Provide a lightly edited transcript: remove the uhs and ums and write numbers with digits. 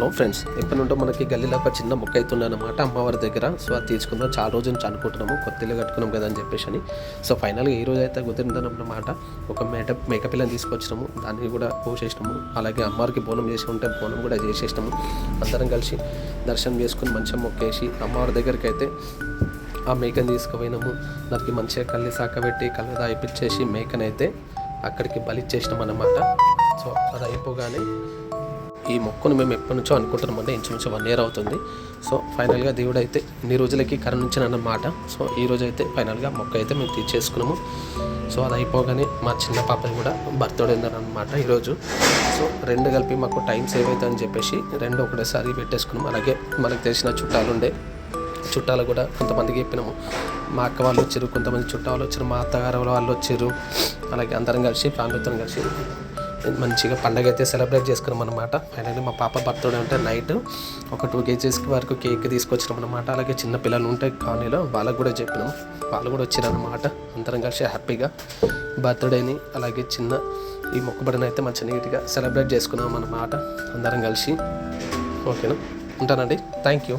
Hello friends, ఎప్పటి నుండో మనకి గల్లీలో ఒక చిన్న మొక్క అవుతుందన్నమాట అమ్మవారి దగ్గర. సో అది తీసుకుందాం, చాలా రోజు నుంచి అనుకుంటున్నాము, కొత్త ఇల్లు కట్టుకున్నాం కదా అని చెప్పేసి అని. సో ఫైనల్గా ఈ రోజు అయితే కుదిరిందన్నమాట. ఒక మేకపిల్లని తీసుకొచ్చినాము, దాన్ని కూడా పోసేసినాము. అలాగే అమ్మవారికి బోనం చేసి ఉంటే బోనం కూడా చేసేసినాము. అందరం కలిసి దర్శనం చేసుకుని మంచిగా మొక్కేసి అమ్మవారి దగ్గరికి అయితే ఆ మేకను తీసుకుపోయినాము. దానికి మంచిగా కళ్ళు సాకబెట్టి కళ్ళు దాయిపించేసి మేకనైతే అక్కడికి బలిచ్చేసినాం అన్నమాట. సో అది అయిపోగానే ఈ మొక్కను మేము ఎప్పటి నుంచో అనుకుంటున్నామంటే ఇంచుమించు 1 year అవుతుంది. సో ఫైనల్గా దేవుడు అయితే ఇన్ని రోజులకి కరుణించానన్నమాట. సో ఈ రోజు అయితే ఫైనల్గా మొక్క అయితే మేము తీర్చేసుకున్నాము. సో అది అయిపోగానే మా చిన్న పాపని కూడా బర్త్డే ఉందన్నమాట ఈరోజు. సో 2 కలిపి మాకు టైం సేవ్ అవుతుందని చెప్పేసి 2 ఒకటేసారి పెట్టేసుకున్నాము. అలాగే మనకు తెలిసిన చుట్టాలు కూడా కొంతమందికి చెప్పినాము. మా అక్క వాళ్ళు వచ్చారు, కొంతమంది చుట్టాలు వచ్చారు, మా అత్తగారు వాళ్ళు వచ్చారు. అలాగే అందరం కలిసి ఫ్యామిలీతో కలిసి మంచిగా పండగ అయితే సెలబ్రేట్ చేసుకున్నాం అనమాట. ఫైనల్లీ మా పాప బర్త్డే ఉంటే నైట్ ఒక 2 kgs వరకు కేక్ తీసుకొచ్చినాం అనమాట. అలాగే చిన్న పిల్లలు ఉంటే కాలనీలో వాళ్ళకు కూడా చెప్పినాం, వాళ్ళు కూడా వచ్చారనమాట. అందరం కలిసి హ్యాపీగా బర్త్డేని అలాగే చిన్న ఈ మొక్కుబడిని అయితే మంచి నీట్గా సెలబ్రేట్ చేసుకున్నాం అన్నమాట అందరం కలిసి. ఓకేనా, ఉంటానండి. Thank you.